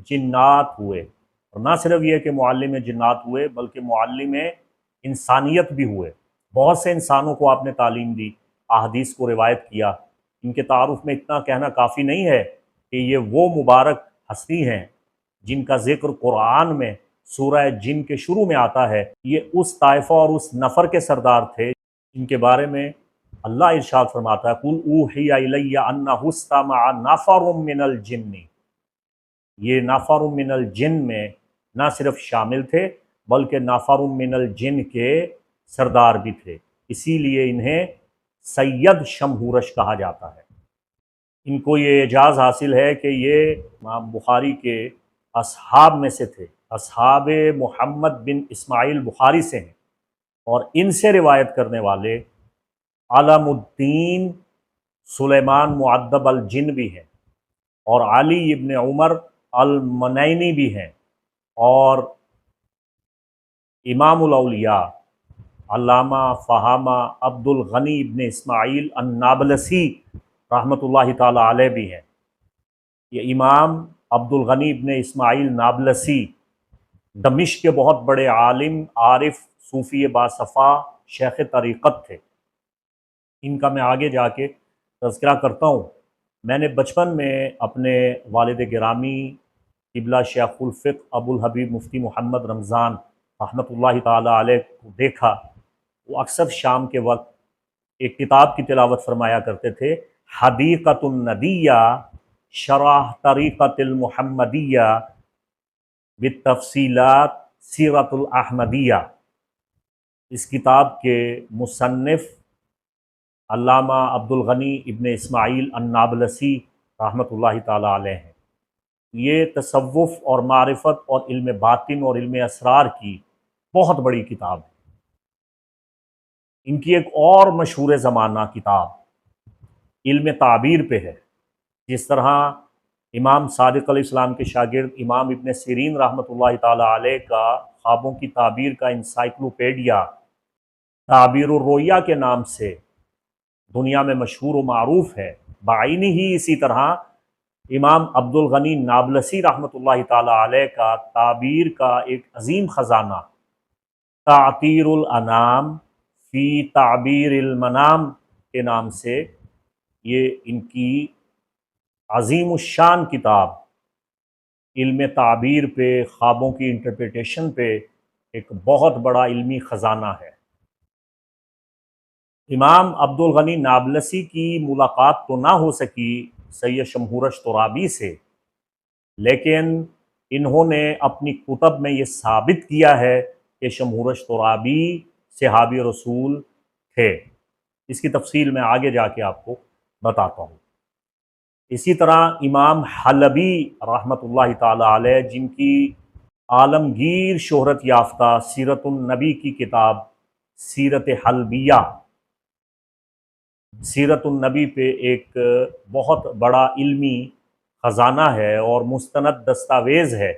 جنات ہوئے۔ اور نہ صرف یہ کہ معلم جنات ہوئے بلکہ معلم انسانیت بھی ہوئے۔ بہت سے انسانوں کو آپ نے تعلیم دی، احادیث کو روایت کیا۔ ان کے تعارف میں اتنا کہنا کافی نہیں ہے کہ یہ وہ مبارک ہستی ہیں جن کا ذکر قرآن میں سورہ جن کے شروع میں آتا ہے۔ یہ اس طائفہ اور اس نفر کے سردار تھے جن کے بارے میں اللہ ارشاد فرماتا ہے قُلْ أُوحِيَ إِلَيَّ أَنَّهُ اسْتَمَعَ نَفَرٌ مِّنَ الْجِنِّ۔ یہ نفر من الجن میں نہ صرف شامل تھے بلکہ نفر من الجن کے سردار بھی تھے، اسی لیے انہیں سید شمہورش کہا جاتا ہے۔ ان کو یہ اعزاز حاصل ہے کہ یہ امام بخاری کے اصحاب میں سے تھے، اصحاب محمد بن اسماعیل بخاری سے ہیں، اور ان سے روایت کرنے والے علم الدین سلیمان معدب الجن بھی ہیں، اور علی ابن عمر المنینی بھی ہیں، اور امام الاولیاء علامہ فہامہ عبد الغنی ابن اسماعیل النابلسی رحمۃ اللہ تعالی علیہ بھی ہیں۔ یہ امام عبد الغنی ابن اسماعیل نابلسی دمشق کے بہت بڑے عالم، عارف، صوفی باصفا، شیخ طریقت تھے۔ ان کا میں آگے جا کے تذکرہ کرتا ہوں۔ میں نے بچپن میں اپنے والد گرامی قبلہ شیخ الفقہ ابو الحبیب مفتی محمد رمضان رحمۃ اللہ تعالی علیہ کو دیکھا۔ وہ اکثر شام کے وقت ایک کتاب کی تلاوت فرمایا کرتے تھے، حدیقۃ الندیہ شرح طریقۃ المحمدیہ بالتفصیلات سیرۃ الاحمدیہ۔ اس کتاب کے مصنف علامہ عبد الغنی ابن اسماعیل النابلسی رحمۃ اللہ تعالی علیہ ہیں۔ یہ تصوف اور معرفت اور علم باطن اور علم اسرار کی بہت بڑی کتاب ہے۔ ان کی ایک اور مشہور زمانہ کتاب علم تعبیر پہ ہے۔ جس طرح امام صادق علیہ السلام کے شاگرد امام ابن سیرین رحمۃ اللہ تعالی علیہ کا خوابوں کی تعبیر کا انسائکلوپیڈیا تعبیر الرؤیا کے نام سے دنیا میں مشہور و معروف ہے، بعینی ہی اسی طرح امام عبد الغنی نابلسی رحمۃ اللہ تعالی علیہ کا تعبیر کا ایک عظیم خزانہ تعطیر الانام فی تعبیر المنام کے نام سے یہ ان کی عظیم الشان کتاب علم تعبیر پہ، خوابوں کی انٹرپریٹیشن پہ ایک بہت بڑا علمی خزانہ ہے۔ امام عبد الغنی نابلسی کی ملاقات تو نہ ہو سکی سید شمہورش ترابی سے، لیکن انہوں نے اپنی کتب میں یہ ثابت کیا ہے کہ شمہورش ترابی صحابی رسول تھے۔ اس کی تفصیل میں آگے جا کے آپ کو بتاتا ہوں۔ اسی طرح امام حلبی رحمۃ اللہ تعالی علیہ، جن کی عالمگیر شہرت یافتہ سیرت النبی کی کتاب سیرت حلبیہ، سیرت النبی پہ ایک بہت بڑا علمی خزانہ ہے اور مستند دستاویز ہے،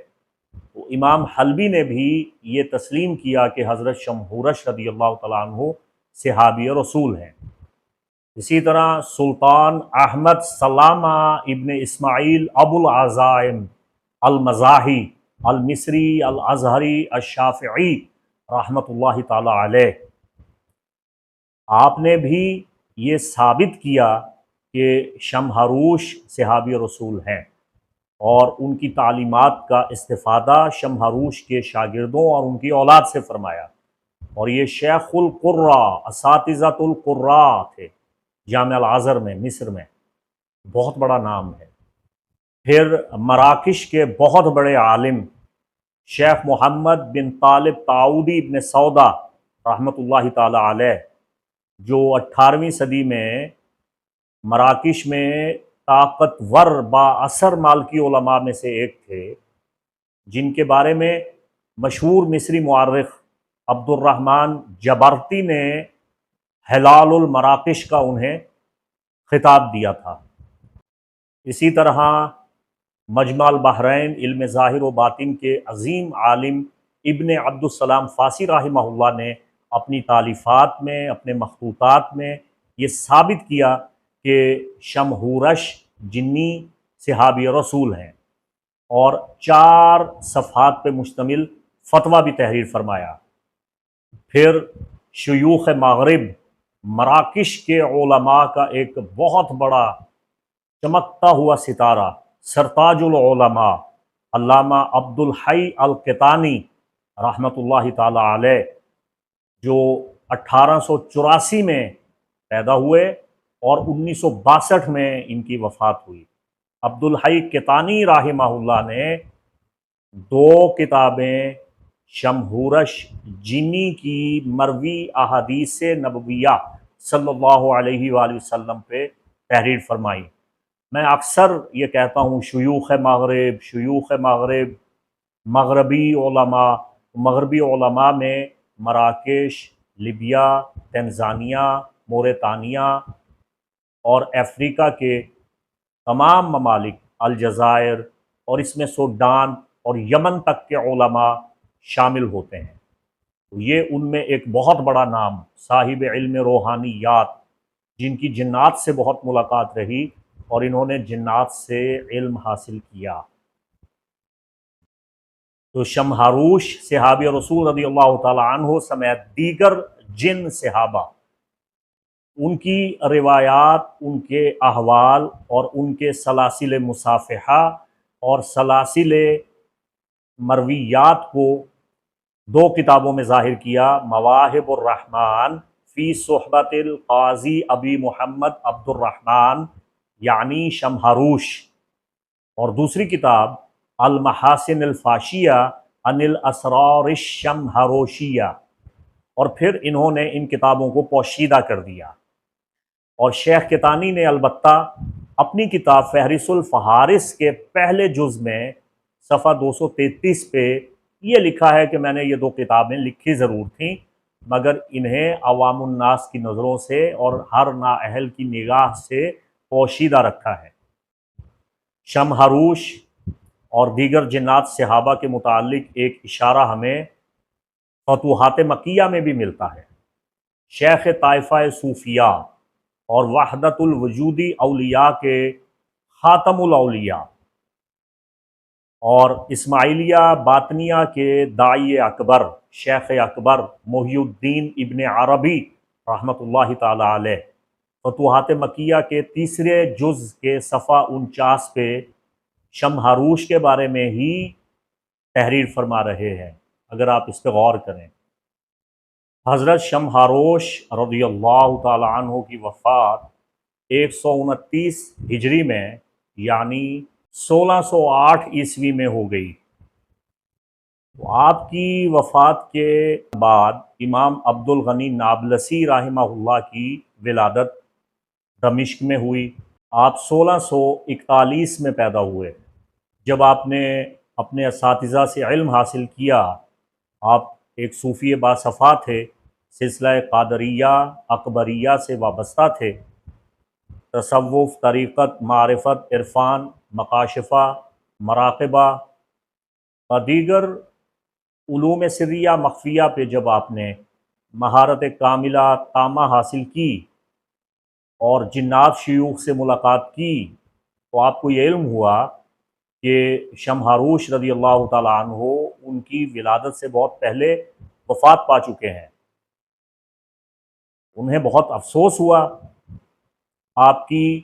تو امام حلبی نے بھی یہ تسلیم کیا کہ حضرت شمہورش رضی اللہ تعالیٰ عنہ صحابی رسول ہیں۔ اسی طرح سلطان احمد سلامہ ابن اسماعیل ابو العزائم المزاحی المصری الازہری الشافعی رحمۃ اللہ تعالی علیہ، آپ نے بھی یہ ثابت کیا کہ شمہروش صحابی رسول ہیں، اور ان کی تعلیمات کا استفادہ شمہروش کے شاگردوں اور ان کی اولاد سے فرمایا، اور یہ شیخ القراء اساتذۃ القراء تھے جامعہ الازہر میں مصر میں، بہت بڑا نام ہے۔ پھر مراکش کے بہت بڑے عالم شیخ محمد بن طالب تعودی ابن سودا رحمۃ اللہ تعالی علیہ، جو 18ویں صدی میں مراکش میں طاقتور با اثر مالکی علماء میں سے ایک تھے، جن کے بارے میں مشہور مصری مورخ عبد الرحمن جبرتی نے ہلال المراکش کا انہیں خطاب دیا تھا۔ اسی طرح مجمع البحرین علم ظاہر و باطن کے عظیم عالم ابن عبد السلام فاسی رحمہ اللہ نے اپنی تالیفات میں، اپنے مخطوطات میں یہ ثابت کیا کہ شمہورش جنی صحابی رسول ہیں، اور 4 صفحات پہ مشتمل فتویٰ بھی تحریر فرمایا۔ پھر شیوخ مغرب مراکش کے علماء کا ایک بہت بڑا چمکتا ہوا ستارہ سرتاج العلماء علامہ عبد الحی القطانی رحمۃ اللہ تعالی علیہ، جو 1884 میں پیدا ہوئے اور 1962 میں ان کی وفات ہوئی۔ عبد الحی قطانی رحمہ اللہ نے 2 کتابیں شمہورش جنی کی مروی احادیث نبویہ صلی اللہ علیہ وآلہ وسلم پہ تحریر فرمائی۔ میں اکثر یہ کہتا ہوں شیوخ مغرب، مغربی علماء میں مراکش، لیبیا، تنزانیہ، موریتانیہ اور افریقہ کے تمام ممالک، الجزائر اور اس میں سوڈان اور یمن تک کے علماء شامل ہوتے ہیں۔ تو یہ ان میں ایک بہت بڑا نام، صاحب علم روحانیات، جن کی جنات سے بہت ملاقات رہی اور انہوں نے جنات سے علم حاصل کیا۔ تو شمہاروش صحابی رسول رضی اللہ تعالی عنہ سمیت دیگر جن صحابہ، ان کی روایات، ان کے احوال اور ان کے سلاسل مصافحہ اور سلاسل مرویات کو 2 کتابوں میں ظاہر کیا، مواہب الرحمن فی صحبت القاضی ابی محمد عبد الرحمن یعنی شمہاروش، اور دوسری کتاب المحاسن الفاشیہ عن الاسرار الشمہروشیہ، اور پھر انہوں نے ان کتابوں کو پوشیدہ کر دیا۔ اور شیخ قطانی نے البتہ اپنی کتاب فہرست الفہارس کے پہلے جز میں صفحہ 233 پہ یہ لکھا ہے کہ میں نے یہ 2 کتابیں لکھی ضرور تھیں، مگر انہیں عوام الناس کی نظروں سے اور ہر نااہل کی نگاہ سے پوشیدہ رکھا ہے۔ شمہاروش اور دیگر جنات صحابہ کے متعلق ایک اشارہ ہمیں فتوحات مکیہ میں بھی ملتا ہے۔ شیخ طائفہ صوفیہ اور وحدت الوجودی اولیاء کے خاتم الاولیاء اور اسماعیلیہ باطنیہ کے داعی اکبر شیخ اکبر محی الدین ابن عربی رحمۃ اللہ تعالی علیہ فتوحات مکیہ کے 3 جز کے صفحہ 49 پہ شمہاروش کے بارے میں ہی تحریر فرما رہے ہیں، اگر آپ اس پہ غور کریں۔ حضرت شمہاروش رضی اللہ تعالی عنہ کی وفات 129 ہجری میں یعنی 1608 عیسوی میں ہو گئی۔ آپ کی وفات کے بعد امام عبد الغنی نابلسی رحمہ اللہ کی ولادت دمشق میں ہوئی۔ آپ 1641 میں پیدا ہوئے۔ جب آپ نے اپنے اساتذہ سے علم حاصل کیا، آپ ایک صوفی باصفا تھے، سلسلہ قادریہ اکبریہ سے وابستہ تھے۔ تصوف، طریقت، معرفت، عرفان، مکاشفہ، مراقبہ و دیگر علوم سریہ مخفیہ پہ جب آپ نے مہارت کاملہ تامہ حاصل کی اور جنات شیوخ سے ملاقات کی، تو آپ کو یہ علم ہوا کہ شمہاروش رضی اللہ تعالیٰ عنہ ان کی ولادت سے بہت پہلے وفات پا چکے ہیں۔ انہیں بہت افسوس ہوا۔ آپ کی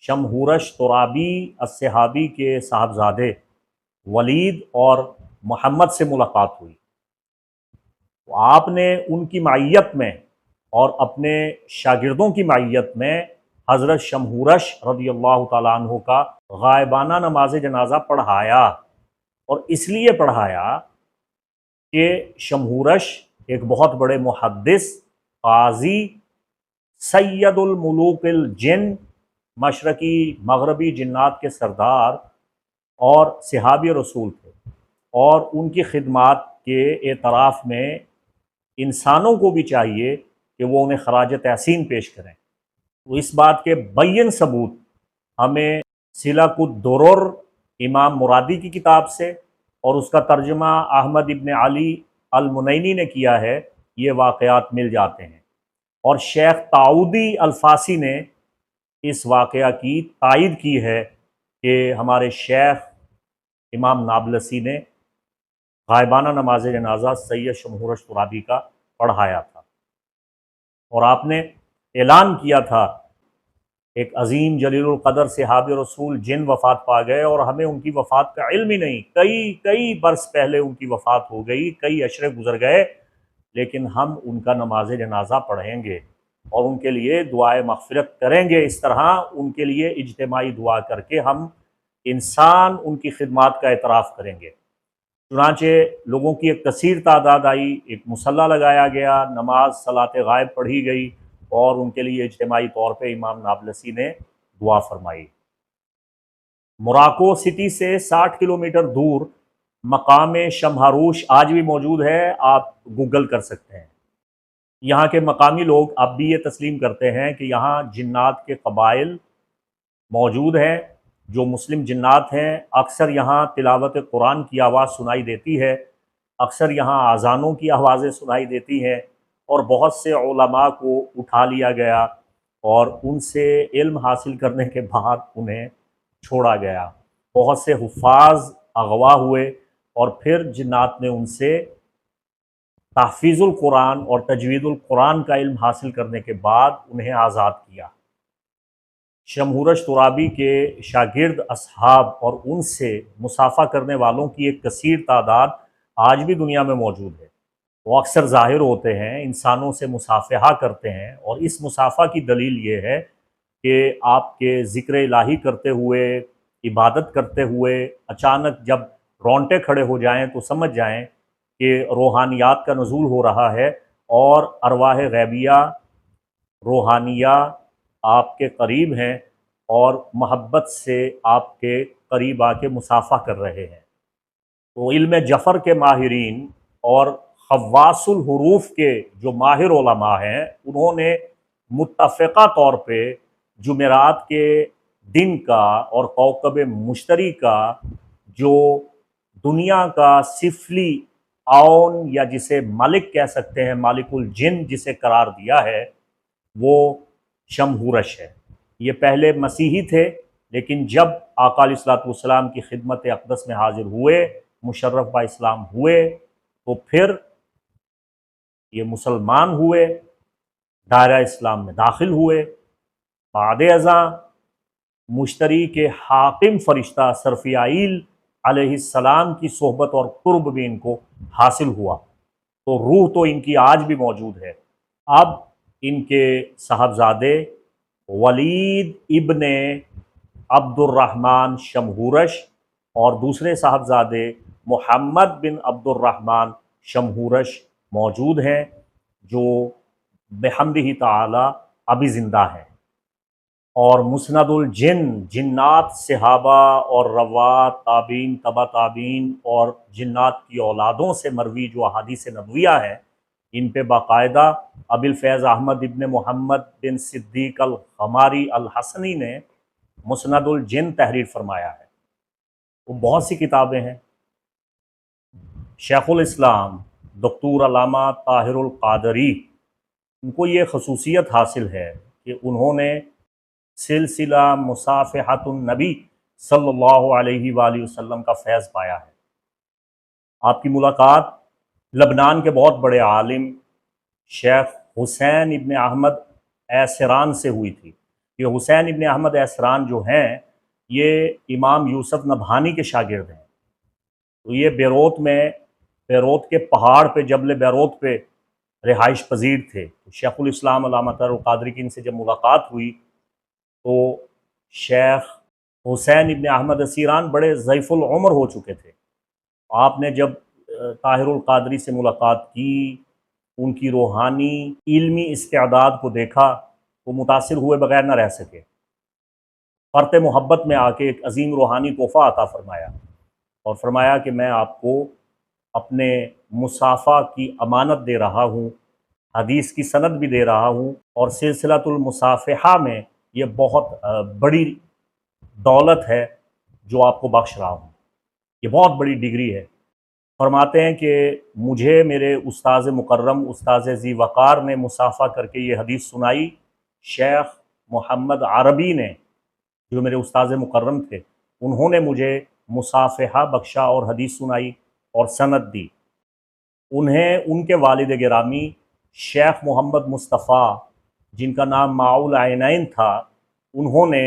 شمہورش ترابی الصحابی کے صاحبزادے ولید اور محمد سے ملاقات ہوئی۔ آپ نے ان کی معیت میں اور اپنے شاگردوں کی معیت میں حضرت شمہورش رضی اللہ تعالیٰ عنہ کا غائبانہ نماز جنازہ پڑھایا۔ اور اس لیے پڑھایا کہ شمہورش ایک بہت بڑے محدث، قاضی، سید الملوک الجن، مشرقی مغربی جنات کے سردار اور صحابی رسول تھے، اور ان کی خدمات کے اعتراف میں انسانوں کو بھی چاہیے کہ وہ انہیں خراج تحسین پیش کریں۔ تو اس بات کے بین ثبوت ہمیں سلک الدرر امام مرادی کی کتاب سے، اور اس کا ترجمہ احمد ابن علی المنینی نے کیا ہے، یہ واقعات مل جاتے ہیں۔ اور شیخ تعودی الفاسی نے اس واقعہ کی تائید کی ہے کہ ہمارے شیخ امام نابلسی نے غائبانہ نماز جنازہ سید شمہورش ترابی کا پڑھایا تھا، اور آپ نے اعلان کیا تھا ایک عظیم جلیل القدر صحابی رسول جن وفات پا گئے اور ہمیں ان کی وفات کا علم ہی نہیں، کئی برس پہلے ان کی وفات ہو گئی، کئی عشرے گزر گئے، لیکن ہم ان کا نماز جنازہ پڑھیں گے اور ان کے لیے دعائے مغفرت کریں گے۔ اس طرح ان کے لیے اجتماعی دعا کر کے ہم انسان ان کی خدمات کا اعتراف کریں گے۔ چنانچہ لوگوں کی ایک کثیر تعداد آئی، ایک مصلی لگایا گیا، نماز صلاۃ غائب پڑھی گئی، اور ان کے لیے اجتماعی طور پہ امام نابلسی نے دعا فرمائی۔ موراکو سٹی سے 60 کلومیٹر دور مقام شمہاروش آج بھی موجود ہے، آپ گوگل کر سکتے ہیں۔ یہاں کے مقامی لوگ اب بھی یہ تسلیم کرتے ہیں کہ یہاں جنات کے قبائل موجود ہیں، جو مسلم جنات ہیں۔ اکثر یہاں تلاوت قرآن کی آواز سنائی دیتی ہے، اکثر یہاں اذانوں کی آوازیں سنائی دیتی ہیں، اور بہت سے علماء کو اٹھا لیا گیا اور ان سے علم حاصل کرنے کے بعد انہیں چھوڑا گیا۔ بہت سے حفاظ اغوا ہوئے، اور پھر جنات نے ان سے تحفیظ القرآن اور تجوید القرآن کا علم حاصل کرنے کے بعد انہیں آزاد کیا۔ شمہورش ترابی کے شاگرد، اصحاب اور ان سے مصافحہ کرنے والوں کی ایک کثیر تعداد آج بھی دنیا میں موجود ہے۔ وہ اکثر ظاہر ہوتے ہیں، انسانوں سے مصافحہ کرتے ہیں، اور اس مصافحہ کی دلیل یہ ہے کہ آپ کے ذکر الہی کرتے ہوئے، عبادت کرتے ہوئے اچانک جب رونٹے کھڑے ہو جائیں تو سمجھ جائیں کہ روحانیات کا نزول ہو رہا ہے، اور ارواح غیبیہ، روحانیہ آپ کے قریب ہیں اور محبت سے آپ کے قریب آ کے مصافحہ کر رہے ہیں۔ تو علم جفر کے ماہرین اور خواص الحروف کے جو ماہر علماء ہیں، انہوں نے متفقہ طور پہ جمعرات کے دن کا اور کوكب مشتری کا جو دنیا کا سفلی آون، یا جسے ملک کہہ سکتے ہیں، مالک الجن جسے قرار دیا ہے، وہ شمہورش ہے۔ یہ پہلے مسیحی تھے، لیکن جب آقا علیہ الصلوۃ والسلام کی خدمت اقدس میں حاضر ہوئے، مشرف با اسلام ہوئے، تو پھر یہ مسلمان ہوئے، دائرہ اسلام میں داخل ہوئے۔ بعد ازاں مشتری کے حاکم فرشتہ سرفیائیل علیہ السلام کی صحبت اور قرب بھی ان کو حاصل ہوا، تو روح تو ان کی آج بھی موجود ہے۔ اب ان کے صاحبزادے ولید ابن عبد الرحمن شمہورش اور دوسرے صاحبزادے محمد بن عبد الرحمن شمہورش موجود ہیں، جو بحمدہ تعالی ابھی زندہ ہیں۔ اور مسند الجن، جنات، صحابہ اور روات، تابعین، تبع تابعین اور جنات کی اولادوں سے مروی جو احادیث نبویہ ہیں، ان پہ باقاعدہ ابی الفیض احمد ابن محمد بن صدیق الغماری الحسنی نے مسند الجن تحریر فرمایا ہے۔ وہ بہت سی کتابیں ہیں۔ شیخ الاسلام دکتور علامہ طاہر القادری، ان کو یہ خصوصیت حاصل ہے کہ انہوں نے سلسلہ مصافحۃ النبی صلی اللہ علیہ وآلہ وسلم کا فیض پایا ہے۔ آپ کی ملاقات لبنان کے بہت بڑے عالم شیخ حسین ابن احمد ایسران سے ہوئی تھی۔ یہ حسین ابن احمد ایسران جو ہیں، یہ امام یوسف نبہانی کے شاگرد ہیں۔ تو یہ بیروت کے پہاڑ پہ، جبل بیروت پہ رہائش پذیر تھے۔ شیخ الاسلام علامہ طاہر القادری کی ان سے جب ملاقات ہوئی تو شیخ حسین ابن احمد ایسران بڑے ضعیف العمر ہو چکے تھے، آپ نے جب طاہر القادری سے ملاقات کی، ان کی روحانی علمی استعداد کو دیکھا، وہ متاثر ہوئے بغیر نہ رہ سکے، فرط محبت میں آ کے ایک عظیم روحانی تحفہ عطا فرمایا، اور فرمایا کہ میں آپ کو اپنے مصافحہ کی امانت دے رہا ہوں، حدیث کی سند بھی دے رہا ہوں، اور سلسلۃ المصافحہ میں یہ بہت بڑی دولت ہے جو آپ کو بخش رہا ہوں، یہ بہت بڑی ڈگری ہے۔ فرماتے ہیں کہ مجھے میرے استاذ مکرم استاذ ذی وقار نے مصافحہ کر کے یہ حدیث سنائی، شیخ محمد عربی نے جو میرے استاذ مکرم تھے، انہوں نے مجھے مصافحہ بخشا اور حدیث سنائی اور سند دی۔ انہیں ان کے والد گرامی شیخ محمد مصطفیٰ، جن کا نام معاء العینین تھا، انہوں نے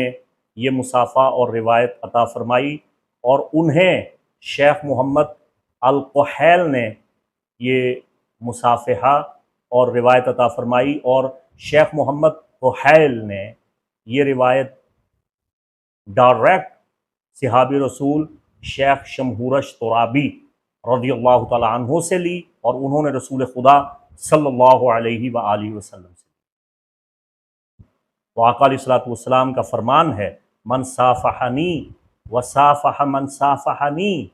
یہ مصافحہ اور روایت عطا فرمائی، اور انہیں شیخ محمد القحیل نے یہ مصافحہ اور روایت عطا فرمائی، اور شیخ محمد قحیل نے یہ روایت ڈائریکٹ صحابی رسول شیخ شمہورش ترابی رضی اللہ تعالی عنہ سے لی، اور انہوں نے رسول خدا صلی اللہ علیہ وآلہ وسلم سے۔ تو آقا علیہ الصلوۃ والسلام کا فرمان ہے، من صافحنی وصافح من صافحنی،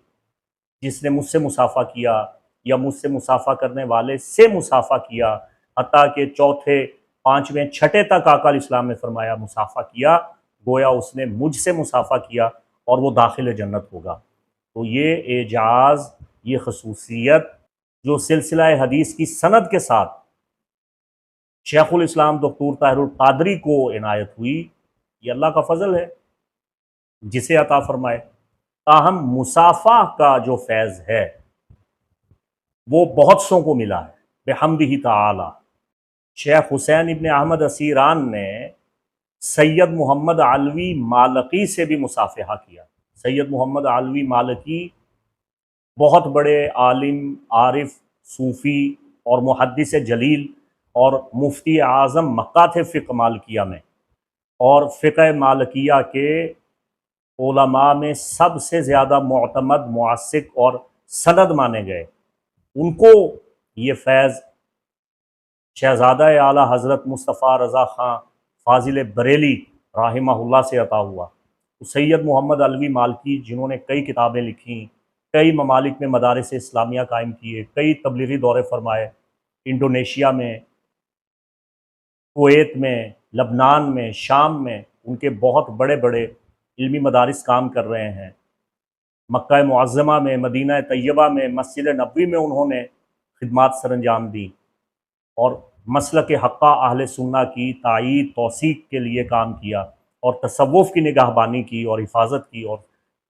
جس نے مجھ سے مصافحہ کیا یا مجھ سے مصافحہ کرنے والے سے مصافحہ کیا، حتیٰ کہ چوتھے، پانچویں، چھٹے تک آقا علیہ السلام نے فرمایا مصافحہ کیا، گویا اس نے مجھ سے مصافحہ کیا اور وہ داخل جنت ہوگا۔ تو یہ اعجاز، یہ خصوصیت جو سلسلہ حدیث کی سند کے ساتھ شیخ الاسلام دکتور طاہر القادری کو عنایت ہوئی، یہ اللہ کا فضل ہے جسے عطا فرمائے۔ تاہم مصافحہ کا جو فیض ہے وہ بہت سوں کو ملا ہے بحمدہ تعالی۔ شیخ حسین ابن احمد اسیران نے سید محمد علوی مالکی سے بھی مصافحہ کیا۔ سید محمد علوی مالکی بہت بڑے عالم، عارف، صوفی اور محدث جلیل اور مفتی اعظم مکہ تھے فقہ مالکیہ میں، اور فقہ مالکیہ کے علماء میں سب سے زیادہ معتمد، موثق اور سند مانے گئے۔ ان کو یہ فیض شہزادہ اعلیٰ حضرت مصطفیٰ رضا خان فاضل بریلی رحمہ اللہ سے عطا ہوا۔ سید محمد علوی مالکی، جنہوں نے کئی کتابیں لکھیں، کئی ممالک میں مدارس اسلامیہ قائم کیے، کئی تبلیغی دورے فرمائے، انڈونیشیا میں، کویت میں، لبنان میں، شام میں ان کے بہت بڑے بڑے علمی مدارس کام کر رہے ہیں۔ مکہ معظمہ میں، مدینہ طیبہ میں، مسجد نبوی میں انہوں نے خدمات سر انجام دیں، اور مسلک حقہ اہل سنہ کی تائید توثیق کے لیے کام کیا، اور تصوف کی نگہبانی کی اور حفاظت کی، اور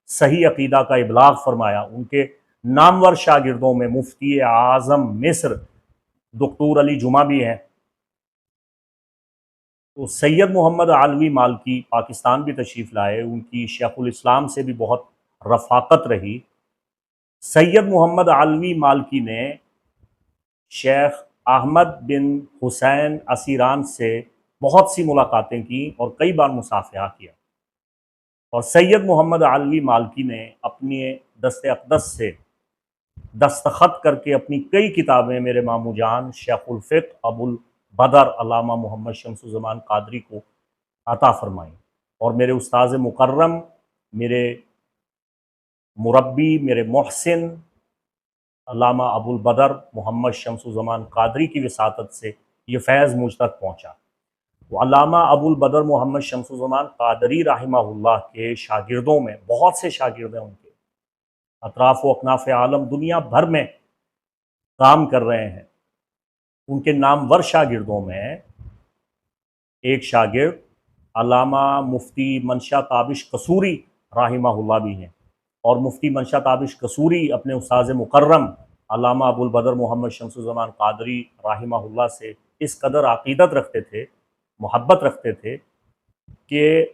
صحیح عقیدہ کا ابلاغ فرمایا۔ ان کے نامور شاگردوں میں مفتی اعظم مصر دکتور علی جمعہ بھی ہیں۔ تو سید محمد علوی مالکی پاکستان بھی تشریف لائے، ان کی شیخ الاسلام سے بھی بہت رفاقت رہی۔ سید محمد علوی مالکی نے شیخ احمد بن حسین اسیران سے بہت سی ملاقاتیں کی اور کئی بار مصافحہ کیا، اور سید محمد علوی مالکی نے اپنے دست اقدس سے دستخط کر کے اپنی کئی کتابیں میرے ماموں جان شیخ الفقہ ابو البدر علامہ محمد شمس الزمان قادری کو عطا فرمائیں، اور میرے استاذ مکرم، میرے مربی، میرے محسن علامہ ابو البدر محمد شمس الزمان قادری کی وساطت سے یہ فیض مجھ تک پہنچا۔ وہ علامہ ابو البدر محمد شمس الزمان قادری رحمہ اللہ کے شاگردوں میں بہت سے شاگرد ہیں، ان کے اطراف و اکناف عالم دنیا بھر میں کام کر رہے ہیں۔ ان کے نامور شاگردوں میں ایک شاگرد علامہ مفتی منشا تابش قصوری رحمہ اللہ بھی ہیں، اور مفتی منشا تابش قصوری اپنے استاذ مکرم علامہ ابو البدر محمد شمس الزمان قادری رحمہ اللہ سے اس قدر عقیدت رکھتے تھے، محبت رکھتے تھے کہ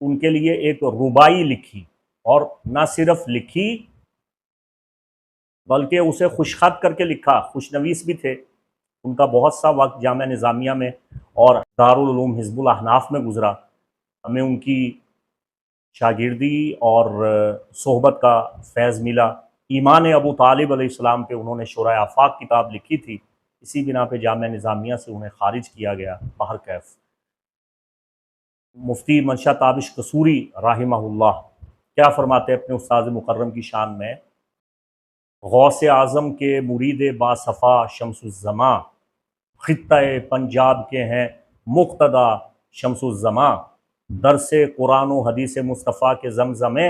ان کے لیے ایک ربائی لکھی، اور نہ صرف لکھی بلکہ اسے خوشخط کر کے لکھا۔ خوش نویس بھی تھے، ان کا بہت سا وقت جامعہ نظامیہ میں اور دارالعلوم حزب الاحناف میں گزرا۔ ہمیں ان کی شاگردی اور صحبت کا فیض ملا۔ ایمان ابو طالب علیہ السلام پہ انہوں نے شورائے آفاق کتاب لکھی تھی، اسی بنا پہ جامعہ نظامیہ سے انہیں خارج کیا گیا بہر کیف۔ مفتی منشا تابش قصوری رحمہ اللہ کیا فرماتے ہیں اپنے استاد مکرم کی شان میں؟ غوث اعظم کے مرید باصفا شمس الزماں، خطہ پنجاب کے ہیں مقتدا شمس الزماں، درس قرآن و حدیث مصطفیٰ کے زمزمیں،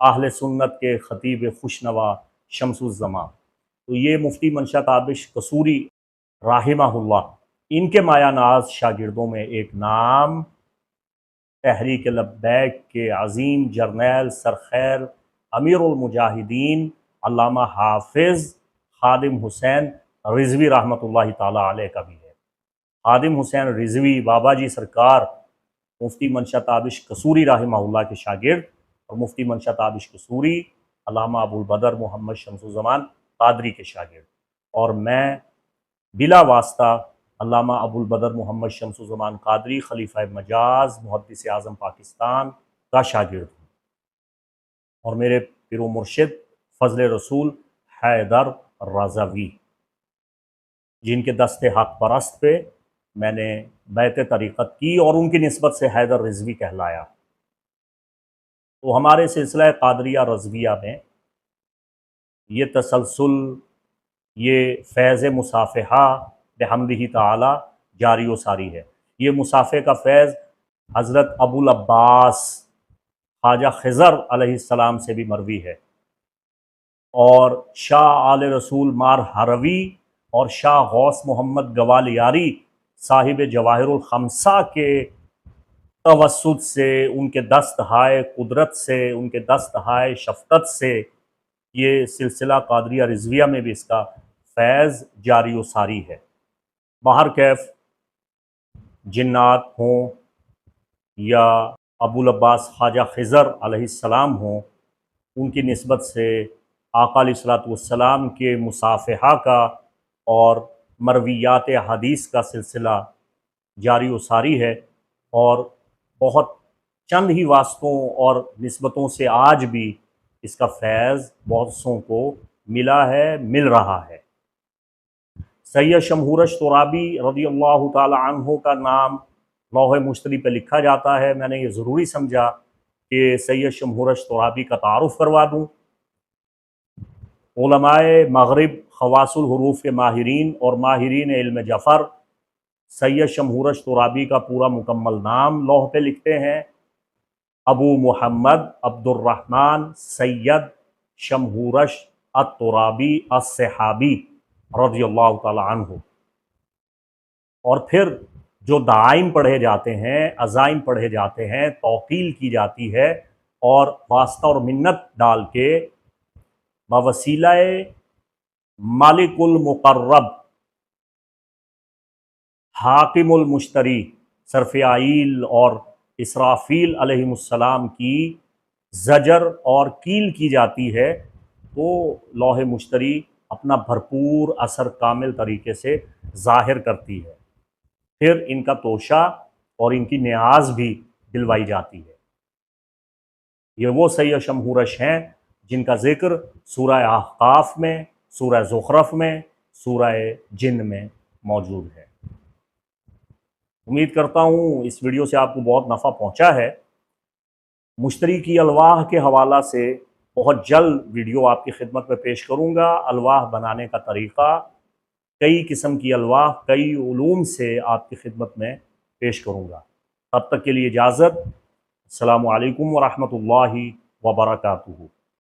اہل سنت کے خطیب خوشنوا شمس الزماں۔ تو یہ مفتی منشا تابش قصوری رحمہ اللہ، ان کے مایہ ناز شاگردوں میں ایک نام تحریک لبیک کے عظیم جرنیل سرخیر امیر المجاہدین علامہ حافظ خادم حسین رضوی رحمۃ اللہ تعالی علیہ کا بھی ہے۔ خادم حسین رضوی بابا جی سرکار مفتی منشا تابش قصوری رحمہ اللہ کے شاگرد، اور مفتی منشا تابش قصوری علامہ ابو البدر محمد شمس الزمان قادری کے شاگرد، اور میں بلا واسطہ علامہ ابو البدر محمد شمس الزمان قادری خلیفہ مجاز محدث اعظم پاکستان کا شاگرد ہوں، اور میرے پیر و مرشد فضل رسول حیدر رضوی، جن کے دست حق پرست پہ میں نے بیعت طریقت کی اور ان کی نسبت سے حیدر رضوی کہلایا۔ تو ہمارے سلسلہ قادریہ رضویہ میں یہ تسلسل، یہ فیض مصافحہ بحمدہ تعالی جاری و ساری ہے۔ یہ مصافحہ کا فیض حضرت ابو العباس خواجہ خضر علیہ السلام سے بھی مروی ہے، اور شاہ آل رسول مار ہروی اور شاہ غوث محمد گوالیاری صاحب جواہر الخمسہ کے توسط سے، ان کے دست ہائے قدرت سے، ان کے دست ہائے شفقت سے یہ سلسلہ قادریہ رضویہ میں بھی اس کا فیض جاری و ساری ہے۔ بہر کیف جنات ہوں یا ابو العباس خواجہ خضر علیہ السلام ہوں، ان کی نسبت سے آقا علیہ الصلوۃ والسلام کے مصافحہ کا اور مرویات حدیث کا سلسلہ جاری و ساری ہے، اور بہت چند ہی واسطوں اور نسبتوں سے آج بھی اس کا فیض بہت سوں کو ملا ہے، مل رہا ہے۔ سید شمہورش ترابی رضی اللہ تعالی عنہ کا نام لوح مشتری پہ لکھا جاتا ہے۔ میں نے یہ ضروری سمجھا کہ سید شمہورش ترابی کا تعارف کروا دوں۔ علماء مغرب خواص الحروف کے ماہرین اور ماہرین علم جفر سید شمہورش ترابی کا پورا مکمل نام لوح پہ لکھتے ہیں: ابو محمد عبد الرحمن سید شمہورش الترابی الصحابی رضی اللہ تعالی عنہ۔ اور پھر جو دعائم پڑھے جاتے ہیں، عزائم پڑھے جاتے ہیں، توقیل کی جاتی ہے، اور واسطہ اور منت ڈال کے بوسیلہ مالک المقرب حاکم المشتری سرفعیل اور اسرافیل علیہ السلام کی زجر اور کیل کی جاتی ہے، تو لوح مشتری اپنا بھرپور اثر کامل طریقے سے ظاہر کرتی ہے۔ پھر ان کا توشہ اور ان کی نیاز بھی دلوائی جاتی ہے۔ یہ وہ سید شمہورش ہیں جن کا ذکر سورہ احقاف میں، سورہ زخرف میں، سورہ جن میں موجود ہے۔ امید کرتا ہوں اس ویڈیو سے آپ کو بہت نفع پہنچا ہے۔ مشتری کی الواح کے حوالہ سے بہت جلد ویڈیو آپ کی خدمت میں پیش کروں گا۔ الواح بنانے کا طریقہ، کئی قسم کی الواح کئی علوم سے آپ کی خدمت میں پیش کروں گا۔ تب تک کے لیے اجازت۔ السلام علیکم ورحمۃ اللہ وبرکاتہ۔